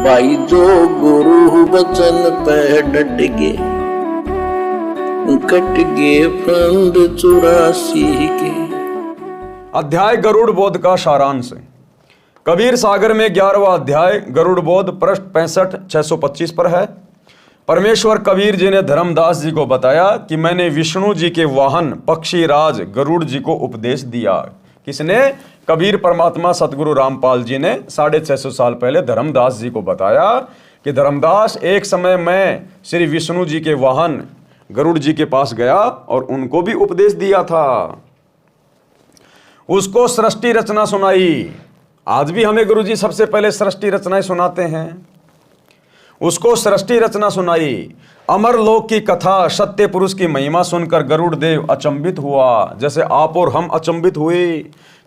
भाई जो गुरु वचन पे डट गे, कट गे फंद 84 के। अध्याय गरुड़ बोध का सारांश। कबीर सागर में 11वां अध्याय गरुड़ बोध पृष्ठ 65-625 पर है। परमेश्वर कबीर जी ने धर्मदास जी को बताया कि मैंने विष्णु जी के वाहन पक्षी राज गरुड़ जी को उपदेश दिया। किसने? कबीर परमात्मा सतगुरु रामपाल जी ने 650 साल पहले धर्मदास जी को बताया कि धर्मदास, एक समय मैं श्री विष्णु जी के वाहन गरुड़ जी के पास गया और उनको भी उपदेश दिया था। उसको सृष्टि रचना सुनाई। आज भी हमें गुरु जी सबसे पहले सृष्टि रचनाएं सुनाते हैं। उसको सृष्टि रचना सुनाई। अमर लोक की कथा, सत्य पुरुष की महिमा सुनकर गरुड़ देव अचंभित हुआ, जैसे आप और हम अचंभित हुए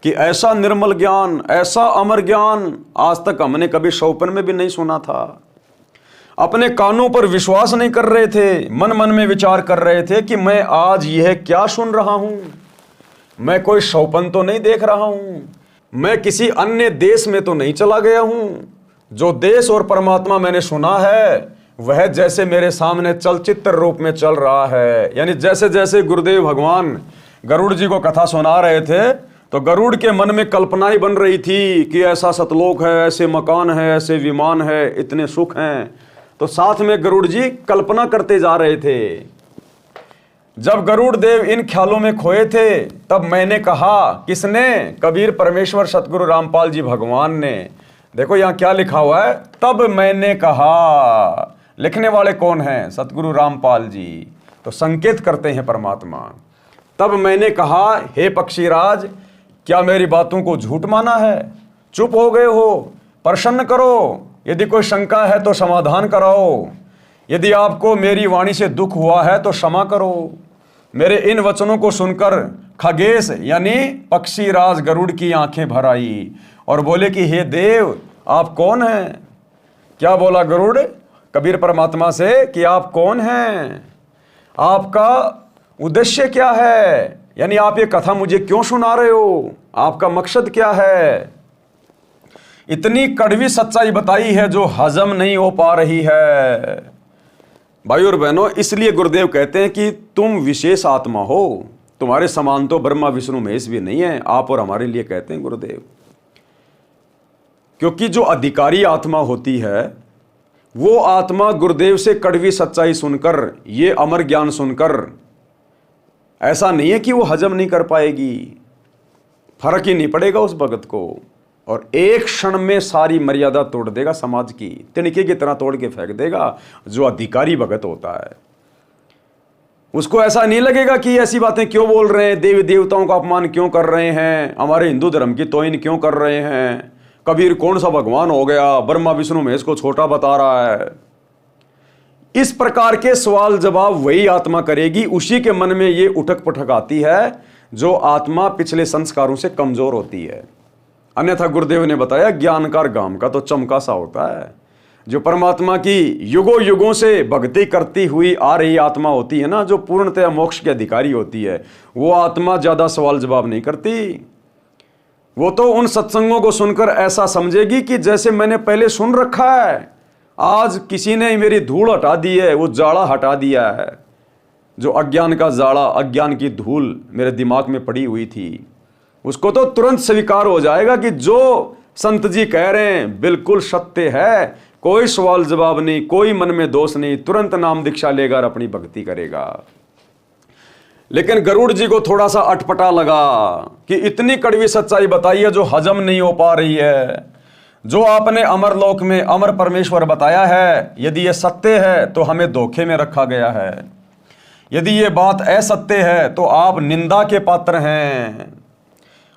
कि ऐसा निर्मल ज्ञान, ऐसा अमर ज्ञान आज तक हमने कभी स्वप्न में भी नहीं सुना था। अपने कानों पर विश्वास नहीं कर रहे थे, मन मन में विचार कर रहे थे कि मैं आज यह क्या सुन रहा हूं। मैं कोई स्वप्न तो नहीं देख रहा हूं, मैं किसी अन्य देश में तो नहीं चला गया हूं। जो देश और परमात्मा मैंने सुना है वह जैसे मेरे सामने चलचित्र रूप में चल रहा है। यानी जैसे जैसे गुरुदेव भगवान गरुड़ जी को कथा सुना रहे थे तो गरुड़ के मन में कल्पनाएं बन रही थी कि ऐसा सतलोक है, ऐसे मकान है, ऐसे विमान है, इतने सुख हैं। तो साथ में गरुड़ जी कल्पना करते जा रहे थे। जब गरुड़ देव इन ख्यालों में खोए थे तब मैंने कहा, किसने? कबीर परमेश्वर सतगुरु रामपाल जी भगवान ने। देखो यहां क्या लिखा हुआ है, तब मैंने कहा। लिखने वाले कौन हैं? सतगुरु रामपाल जी। तो संकेत करते हैं परमात्मा। तब मैंने कहा, हे पक्षीराज, क्या मेरी बातों को झूठ माना है? चुप हो गए हो? प्रसन्न करो। यदि कोई शंका है तो समाधान कराओ। यदि आपको मेरी वाणी से दुख हुआ है तो क्षमा करो। मेरे इन वचनों को सुनकर खगेश यानी पक्षीराज गरुड़ की आंखें भर आई और बोले कि हे देव, आप कौन हैं? क्या बोला गरुड़ कबीर परमात्मा से कि आप कौन हैं? आपका उद्देश्य क्या है? यानी आप ये कथा मुझे क्यों सुना रहे हो? आपका मकसद क्या है? इतनी कड़वी सच्चाई बताई है जो हजम नहीं हो पा रही है। भाई और बहनों, इसलिए गुरुदेव कहते हैं कि तुम विशेष आत्मा हो, तुम्हारे समान तो ब्रह्मा विष्णु महेश भी नहीं है। आप और हमारे लिए कहते हैं गुरुदेव, क्योंकि जो अधिकारी आत्मा होती है वो आत्मा गुरुदेव से कड़वी सच्चाई सुनकर, ये अमर ज्ञान सुनकर, ऐसा नहीं है कि वो हजम नहीं कर पाएगी, फर्क ही नहीं पड़ेगा उस भगत को और एक क्षण में सारी मर्यादा तोड़ देगा समाज की, तिनके की तरह तोड़ के फेंक देगा। जो अधिकारी भगत होता है उसको ऐसा नहीं लगेगा कि ऐसी बातें क्यों बोल रहे हैं, देवी देवताओं का अपमान क्यों कर रहे हैं, हमारे हिंदू धर्म की तोहिन क्यों कर रहे हैं, कबीर कौन सा भगवान हो गया, ब्रह्मा विष्णु महेश को छोटा बता रहा है। इस प्रकार के सवाल जवाब वही आत्मा करेगी, उसी के मन में ये उठक पटक आती है जो आत्मा पिछले संस्कारों से कमजोर होती है। अन्यथा गुरुदेव ने बताया, ज्ञानकार गाम का तो चमका सा होता है। जो परमात्मा की युगों युगों से भक्ति करती हुई आ रही आत्मा होती है ना, जो पूर्णतया मोक्ष के अधिकारी होती है, वो आत्मा ज्यादा सवाल जवाब नहीं करती। वो तो उन सत्संगों को सुनकर ऐसा समझेगी कि जैसे मैंने पहले सुन रखा है, आज किसी ने मेरी धूल हटा दी है, वो जाड़ा हटा दिया है। जो अज्ञान का जाड़ा, अज्ञान की धूल मेरे दिमाग में पड़ी हुई थी, उसको तो तुरंत स्वीकार हो जाएगा कि जो संत जी कह रहे हैं बिल्कुल सत्य है। कोई सवाल जवाब नहीं, कोई मन में दोष नहीं, तुरंत नाम दीक्षा लेगा और अपनी भक्ति करेगा। लेकिन गरुड़ जी को थोड़ा सा अटपटा लगा कि इतनी कड़वी सच्चाई बताई है जो हजम नहीं हो पा रही है। जो आपने अमरलोक में अमर परमेश्वर बताया है, यदि यह सत्य है तो हमें धोखे में रखा गया है। यदि ये बात असत्य है तो आप निंदा के पात्र हैं,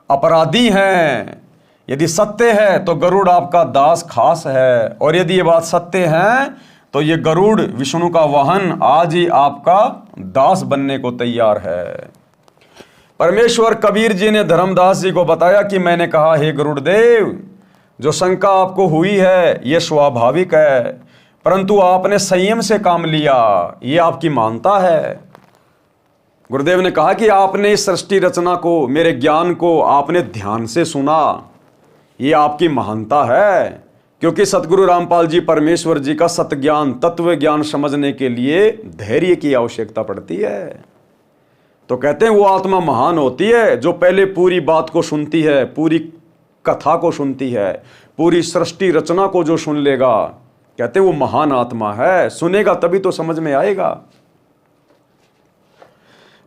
अपराधी हैं। यदि सत्य है तो गरुड़ आपका दास खास है, और यदि ये बात सत्य है तो ये गरुड़ विष्णु का वाहन आज ही आपका दास बनने को तैयार है। परमेश्वर कबीर जी ने धर्मदास जी को बताया कि मैंने कहा, हे गरुड़ देव, जो शंका आपको हुई है ये स्वाभाविक है, परंतु आपने संयम से काम लिया, ये आपकी मानता है। गुरुदेव ने कहा कि आपने इस सृष्टि रचना को, मेरे ज्ञान को आपने ध्यान से सुना, ये आपकी महानता है, क्योंकि सतगुरु रामपाल जी परमेश्वर जी का सत्य ज्ञान, तत्व ज्ञान समझने के लिए धैर्य की आवश्यकता पड़ती है। तो कहते हैं वो आत्मा महान होती है जो पहले पूरी बात को सुनती है, पूरी कथा को सुनती है, पूरी सृष्टि रचना को जो सुन लेगा, कहते हैं वो महान आत्मा है। सुनेगा तभी तो समझ में आएगा।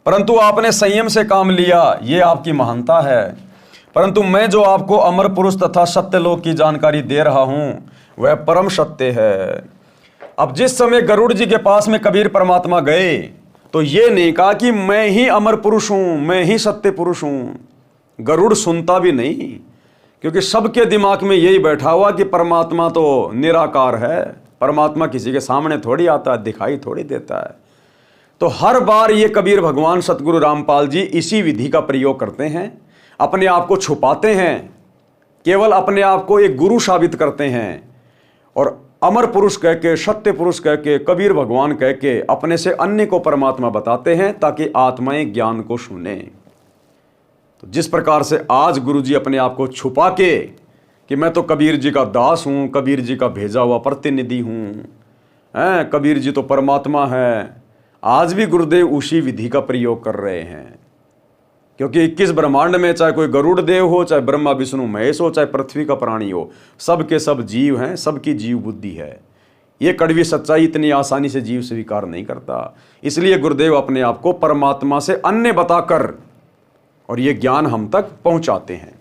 परंतु आपने संयम से काम लिया, ये आपकी महानता है। परंतु मैं जो आपको अमर पुरुष तथा सत्य लोक की जानकारी दे रहा हूं वह परम सत्य है। अब जिस समय गरुड़ जी के पास में कबीर परमात्मा गए तो ये नहीं कहा कि मैं ही अमर पुरुष हूं, मैं ही सत्य पुरुष हूं। गरुड़ सुनता भी नहीं, क्योंकि सबके दिमाग में यही बैठा हुआ कि परमात्मा तो निराकार है, परमात्मा किसी के सामने थोड़ी आता है, दिखाई थोड़ी देता है। तो हर बार ये कबीर भगवान सतगुरु रामपाल जी इसी विधि का प्रयोग करते हैं, अपने आप को छुपाते हैं, केवल अपने आप को एक गुरु साबित करते हैं और अमर पुरुष कह के, सत्य पुरुष कह के, कबीर भगवान कह के अपने से अन्य को परमात्मा बताते हैं ताकि आत्माएं ज्ञान को सुने। तो जिस प्रकार से आज गुरु जी अपने आप को छुपा के कि मैं तो कबीर जी का दास हूं, कबीर जी का भेजा हुआ प्रतिनिधि हूं, कबीर जी तो परमात्मा है, आज भी गुरुदेव उसी विधि का प्रयोग कर रहे हैं। क्योंकि 21 ब्रह्मांड में चाहे कोई गरुड़ देव हो, चाहे ब्रह्मा विष्णु महेश हो, चाहे पृथ्वी का प्राणी हो, सब के सब जीव हैं, सबकी जीव बुद्धि है। ये कड़वी सच्चाई इतनी आसानी से जीव स्वीकार नहीं करता। इसलिए गुरुदेव अपने आप को परमात्मा से अन्य बताकर और ये ज्ञान हम तक पहुंचाते हैं।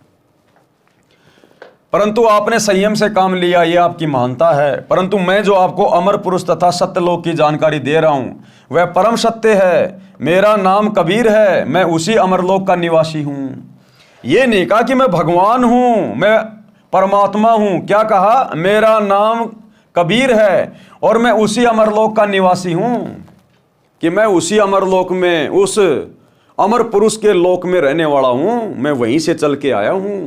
परंतु आपने संयम से काम लिया, ये आपकी महानता है। परंतु मैं जो आपको अमर पुरुष तथा सत्यलोक की जानकारी दे रहा हूं वह परम सत्य है। मेरा नाम कबीर है, मैं उसी अमरलोक का निवासी हूं। ये नहीं कहा कि मैं भगवान हूं, मैं परमात्मा हूं। क्या कहा? मेरा नाम कबीर है और मैं उसी अमरलोक का निवासी हूं, कि मैं उसी अमरलोक में, उस अमर पुरुष के लोक में रहने वाला हूं। मैं वहीं से चल के आया हूं।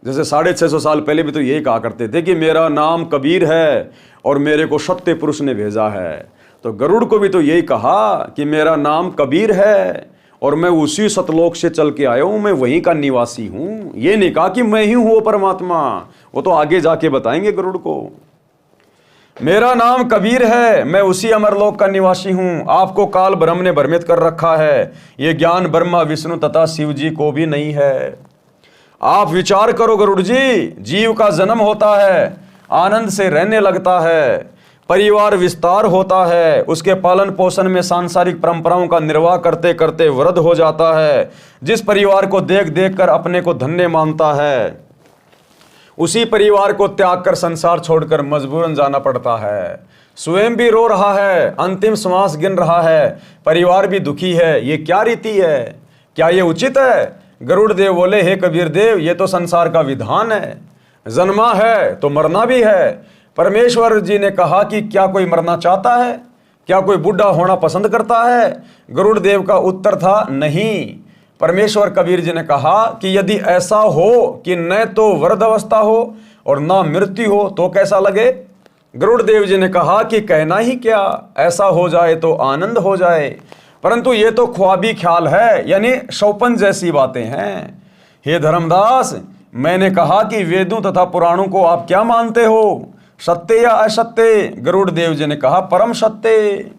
जैसे 650 साल पहले भी तो यही कहा करते थे कि मेरा नाम कबीर है और मेरे को सत्य पुरुष ने भेजा है। तो गरुड़ को भी तो यही कहा कि मेरा नाम कबीर है और मैं उसी सतलोक से चल के आया हूं, मैं वहीं का निवासी हूं। ये नहीं कहा कि मैं ही हूं वो परमात्मा, वो तो आगे जाके बताएंगे गरुड़ को। मेरा नाम कबीर है, मैं उसी अमरलोक का निवासी हूं। आपको काल ब्रह्म ने भ्रमित कर रखा है, ये ज्ञान ब्रह्मा विष्णु तथा शिव जी को भी नहीं है। आप विचार करो गरुड़ जी, जीव का जन्म होता है, आनंद से रहने लगता है, परिवार विस्तार होता है, उसके पालन पोषण में सांसारिक परंपराओं का निर्वाह करते करते वृद्ध हो जाता है। जिस परिवार को देख देख कर अपने को धन्य मानता है, उसी परिवार को त्याग कर संसार छोड़कर मजबूरन जाना पड़ता है। स्वयं भी रो रहा है, अंतिम श्वास गिन रहा है, परिवार भी दुखी है। ये क्या रीति है? क्या ये उचित है? गरुड़ देव बोले, हे कबीर देव, ये तो संसार का विधान है। जन्मा है तो मरना भी है। परमेश्वर जी ने कहा कि क्या कोई मरना चाहता है? क्या कोई बूढ़ा होना पसंद करता है? गरुड़ देव का उत्तर था नहीं। परमेश्वर कबीर जी ने कहा कि यदि ऐसा हो कि न तो वृद्ध अवस्था हो और ना मृत्यु हो तो कैसा लगे? गरुड़ देव जी ने कहा कि कहना ही क्या, ऐसा हो जाए तो आनंद हो जाए। परंतु ये तो ख्वाबी ख्याल है, यानी शौपन जैसी बातें हैं। हे धर्मदास, मैंने कहा कि वेदों तथा पुराणों को आप क्या मानते हो, सत्य या असत्य? गरुड़ देव जी ने कहा परम सत्य।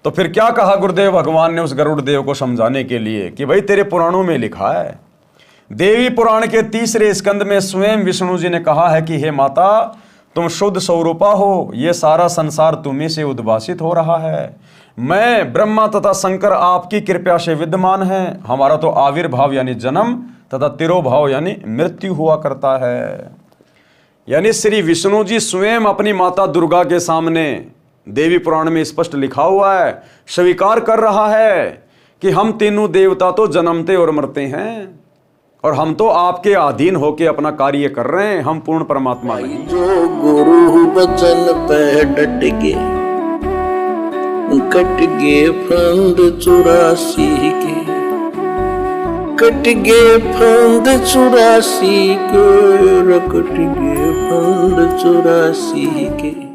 तो फिर क्या कहा गुरुदेव भगवान ने उस गरुड़ देव को समझाने के लिए कि भाई तेरे पुराणों में लिखा है। देवी पुराण के 3 स्कंद में स्वयं विष्णु जी ने कहा है कि हे माता, तुम शुद्ध स्वरूपा हो, ये सारा संसार तुम्ही से उद्भासित हो रहा है। मैं ब्रह्मा तथा शंकर आपकी कृपा से विद्यमान है। हमारा तो आविर्भाव यानी जन्म तथा तिरोभाव यानी मृत्यु हुआ करता है। यानी श्री विष्णु जी स्वयं अपनी माता दुर्गा के सामने, देवी पुराण में स्पष्ट लिखा हुआ है, स्वीकार कर रहा है कि हम तीनों देवता तो जन्मते और मरते हैं और हम तो आपके अधीन होके अपना कार्य कर रहे हैं, हम पूर्ण परमात्मा नहीं। जो गुरु बचन पे डट के, कट गे फंद 84 के, कट गे फंद 84 के, कट गे फंद 84 के।